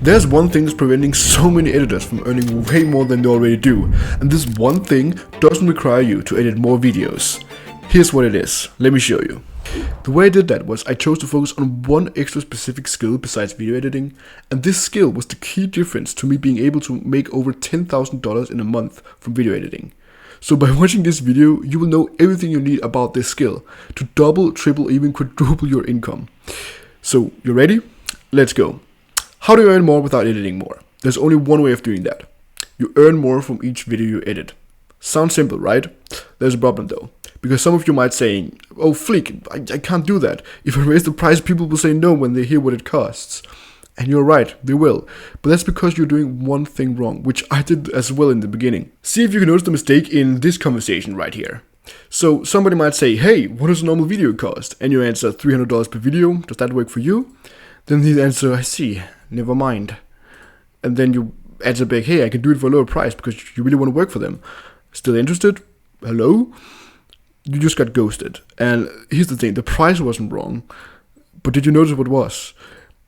There's one thing that's preventing so many editors from earning way more than they already do, and this one thing doesn't require you to edit more videos. Here's what it is, let me show you. The way I did that was I chose to focus on one extra specific skill besides video editing, and this skill was the key difference to me being able to make over $10,000 in a month from video editing. So by watching this video, you will know everything you need about this skill to double, triple, even quadruple your income. So, you ready? Let's go. How do you earn more without editing more? There's only one way of doing that. You earn more from each video you edit. Sounds simple, right? There's a problem though. Because some of you might say, oh Fleek, I can't do that. If I raise the price, people will say no when they hear what it costs. And you're right, they will. But that's because you're doing one thing wrong, which I did as well in the beginning. See if you can notice the mistake in this conversation right here. So somebody might say, hey, what does a normal video cost? And you answer $300 per video. Does that work for you? Then the answer, I see, never mind. And then you answer back, hey, I can do it for a lower price because you really want to work for them. Still interested? Hello? You just got ghosted. And here's the thing, the price wasn't wrong. But did you notice what was?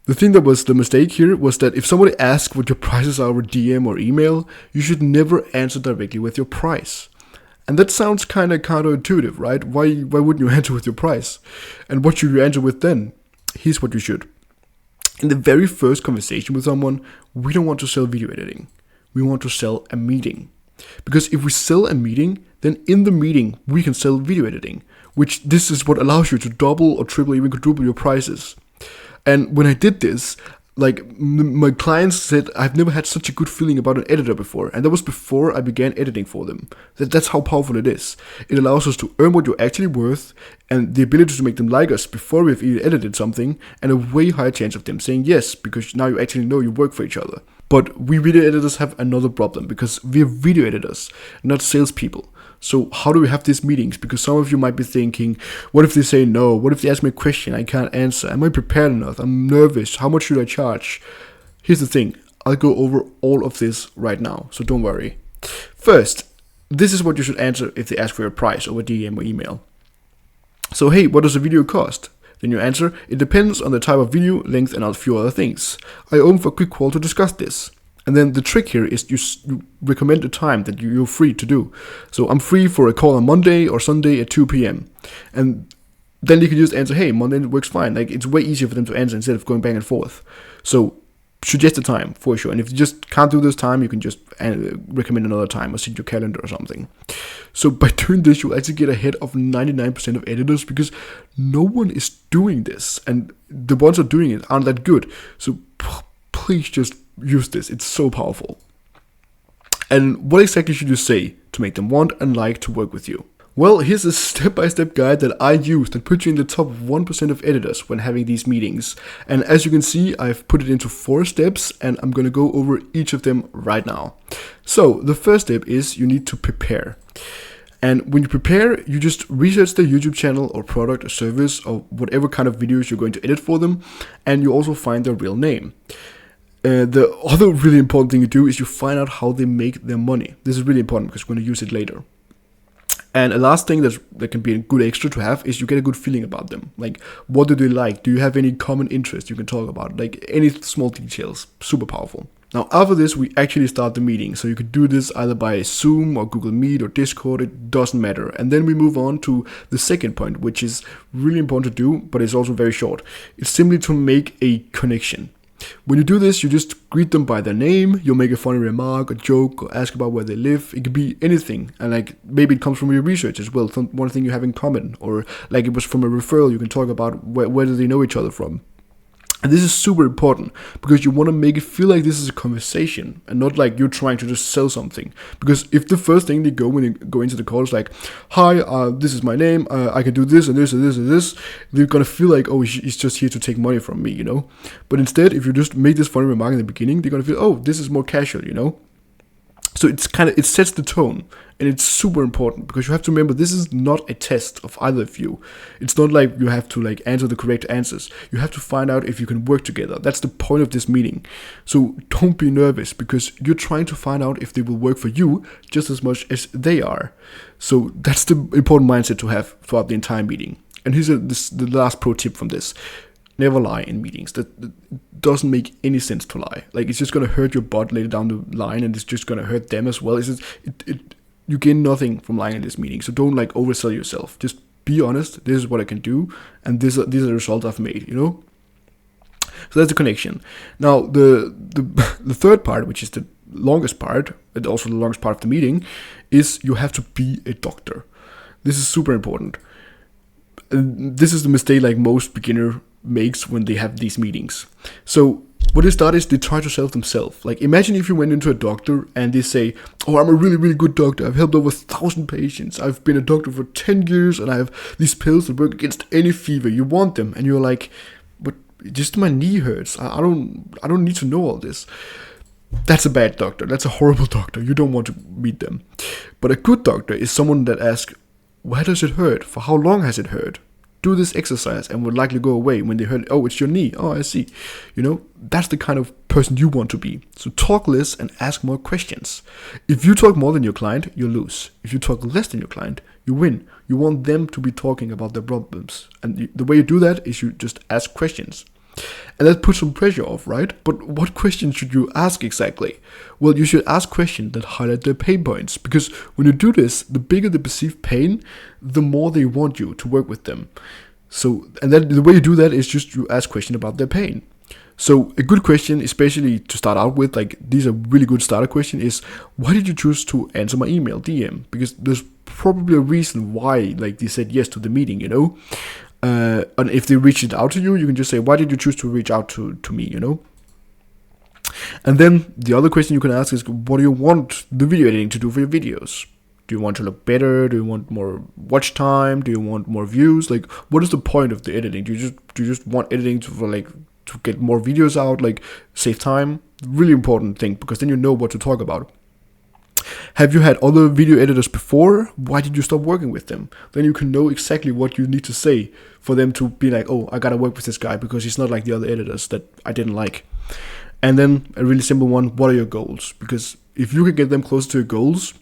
The thing that was the mistake here was that if somebody asks what your prices are over DM or email, you should never answer directly with your price. And that sounds kind of counterintuitive, right? Why wouldn't you answer with your price? And what should you answer with then? Here's what you should. In the very first conversation with someone, we don't want to sell video editing. We want to sell a meeting. Because if we sell a meeting, then in the meeting, we can sell video editing, which this is what allows you to double or triple, even quadruple your prices. And when I did this, like my clients said, I've never had such a good feeling about an editor before. And that was before I began editing for them. That's how powerful it is. It allows us to earn what you're actually worth and the ability to make them like us before we've even edited something, and a way higher chance of them saying yes, because now you actually know you work for each other. But we video editors have another problem because we're video editors, not salespeople. So how do we have these meetings? Because some of you might be thinking, what if they say no? What if they ask me a question I can't answer? Am I prepared enough? I'm nervous. How much should I charge? Here's the thing. I'll go over all of this right now, so don't worry. First, this is what you should answer if they ask for your price over DM or email. So hey, what does a video cost? Then you answer, it depends on the type of video, length, and a few other things. I open for a quick call to discuss this. And then the trick here is you recommend a time that you're free to do. So I'm free for a call on Monday or Sunday at 2 p.m. And then you can just answer, hey, Monday works fine. Like, it's way easier for them to answer instead of going back and forth. So suggest a time for sure. And if you just can't do this time, you can just recommend another time or set your calendar or something. So by doing this, you'll actually get ahead of 99% of editors because no one is doing this. And the ones that are doing it aren't that good. So please just use this. It's so powerful. And what exactly should you say to make them want and like to work with you? Well, here's a step-by-step guide that I used and put you in the top 1% of editors when having these meetings. And as you can see, I've put it into 4 steps and I'm going to go over each of them right now. So the first step is you need to prepare. And when you prepare, you just research their YouTube channel or product or service or whatever kind of videos you're going to edit for them. And you also find their real name. The other really important thing you do is you find out how they make their money. This is really important because we're going to use it later. And a last thing that can be a good extra to have is you get a good feeling about them. Like, what do they like? Do you have any common interest you can talk about? Like, any small details. Super powerful. Now, after this, we actually start the meeting. So you could do this either by Zoom or Google Meet or Discord. It doesn't matter. And then we move on to the second point, which is really important to do, but it's also very short. It's simply to make a connection. When you do this, you just greet them by their name, you'll make a funny remark, a joke, or ask about where they live. It could be anything, and like maybe it comes from your research as well, one thing you have in common, or like it was from a referral, you can talk about where do they know each other from. And this is super important because you want to make it feel like this is a conversation and not like you're trying to just sell something. Because if the first thing they go when they go into the call is like, hi, this is my name, I can do this and this and this and this, they're going to feel like, oh, he's just here to take money from me, you know. But instead, if you just make this funny remark in the beginning, they're going to feel, oh, this is more casual, you know. So it sets the tone, and it's super important because you have to remember this is not a test of either of you. It's not like you have to like answer the correct answers. You have to find out if you can work together. That's the point of this meeting. So don't be nervous because you're trying to find out if they will work for you just as much as they are. So that's the important mindset to have throughout the entire meeting. And here's the last pro tip from this. Never lie in meetings. That doesn't make any sense to lie. Like, it's just gonna hurt your butt later down the line, and it's just gonna hurt them as well. It's just, you gain nothing from lying in this meeting. So don't like oversell yourself. Just be honest. This is what I can do, and these are the results I've made. So that's the connection. Now the third part, which is the longest part, and also the longest part of the meeting, is you have to be a doctor. This is super important. And this is the mistake like most beginner makes when they have these meetings. So what they start is they try to sell themselves. Like, imagine if you went into a doctor and they say, oh, I'm a really, really good doctor. I've helped over 1,000 patients. I've been a doctor for 10 years and I have these pills that work against any fever. You want them. And you're like, but just my knee hurts. I don't need to know all this. That's a bad doctor. That's a horrible doctor. You don't want to meet them. But a good doctor is someone that asks, where does it hurt? For how long has it hurt? Do this exercise and will likely go away when they hurt. Oh, it's your knee. Oh, I see. That's the kind of person you want to be. So talk less and ask more questions. If you talk more than your client, you lose. If you talk less than your client, you win. You want them to be talking about their problems. And the way you do that is you just ask questions. And that puts some pressure off, right? But what questions should you ask exactly? Well, you should ask questions that highlight their pain points. Because when you do this, the bigger the perceived pain, the more they want you to work with them. So, and then the way you do that is just you ask questions about their pain. So a good question, especially to start out with, like these are really good starter question, is why did you choose to answer my email DM? Because there's probably a reason why, like they said yes to the meeting, and if they reached out to you, you can just say, why did you choose to reach out to me, And then the other question you can ask is, what do you want the video editing to do for your videos? Do you want to look better? Do you want more watch time? Do you want more views? Like, what is the point of the editing? Do you just want editing to get more videos out, like save time? Really important thing, because then you know what to talk about. Have you had other video editors before? Why did you stop working with them? Then you can know exactly what you need to say for them to be like, oh, I gotta work with this guy because he's not like the other editors that I didn't like. And then a really simple one, what are your goals? Because if you can get them closer to your goals,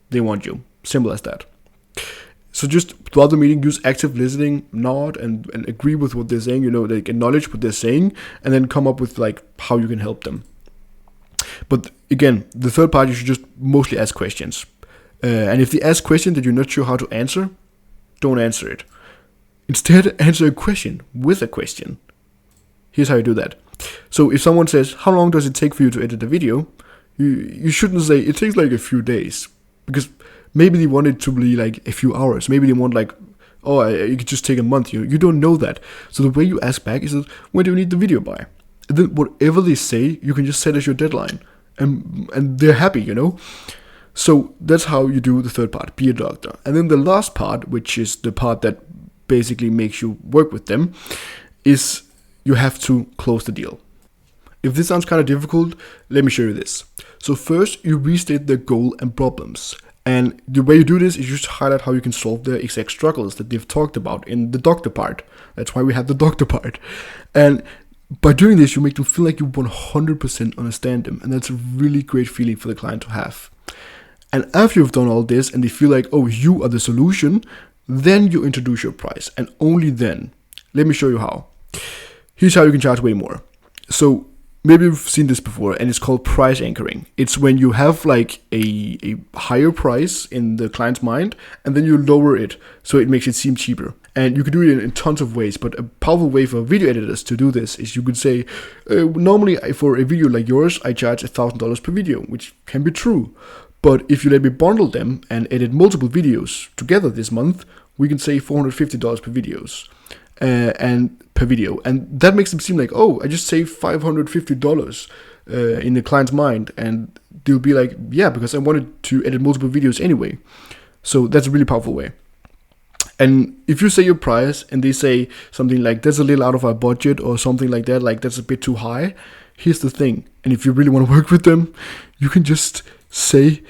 they want you. Simple as that. So just throughout the meeting, use active listening, nod, and agree with what they're saying, like acknowledge what they're saying, and then come up with like how you can help them. But again, the third part, you should just mostly ask questions. And if they ask questions that you're not sure how to answer, don't answer it. Instead, answer a question with a question. Here's how you do that. So if someone says, how long does it take for you to edit a video? You shouldn't say, it takes like a few days. Because maybe they want it to be like a few hours. Maybe they want like, oh, it could just take a month. You don't know that. So the way you ask back is, when do you need the video by? And then whatever they say, you can just set as your deadline. And they're happy, So that's how you do the third part, be a doctor. And then the last part, which is the part that basically makes you work with them, is you have to close the deal. If this sounds kind of difficult, let me show you this. So first, you restate their goal and problems. And the way you do this is just highlight how you can solve their exact struggles that they've talked about in the doctor part. That's why we have the doctor part. And by doing this, you make them feel like you 100% understand them. And that's a really great feeling for the client to have. And after you've done all this and they feel like, oh, you are the solution, then you introduce your price. And only then. Let me show you how. Here's how you can charge way more. So maybe you've seen this before, and it's called price anchoring. It's when you have like a higher price in the client's mind, and then you lower it so it makes it seem cheaper. And you can do it in tons of ways, but a powerful way for video editors to do this is you could say, normally for a video like yours, I charge $1,000 per video, which can be true. But if you let me bundle them and edit multiple videos together this month, we can say $450 per videos. And per video, and that makes them seem like, oh, I just saved $550 in the client's mind, and they'll be like, yeah, because I wanted to edit multiple videos anyway. So that's a really powerful way. And if you say your price and they say something like, that's a little out of our budget or something like that, like that's a bit too high, here's the thing. And if you really want to work with them, you can just say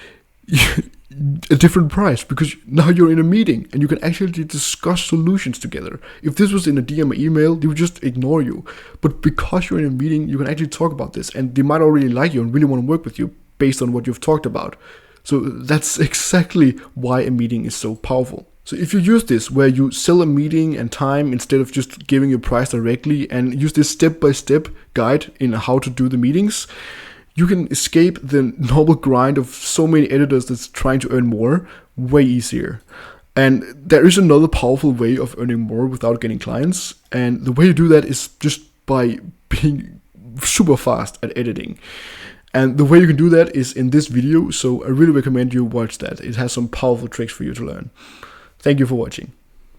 a different price, because now you're in a meeting and you can actually discuss solutions together. If this was in a DM or email, they would just ignore you. But because you're in a meeting, you can actually talk about this, and they might already like you and really want to work with you based on what you've talked about. So that's exactly why a meeting is so powerful. So if you use this where you sell a meeting and time instead of just giving your price directly, and use this step-by-step guide in how to do the meetings, you can escape the normal grind of so many editors that's trying to earn more way easier. And there is another powerful way of earning more without getting clients, and the way you do that is just by being super fast at editing. And the way you can do that is in this video, so I really recommend you watch that. It has some powerful tricks for you to learn. Thank you for watching.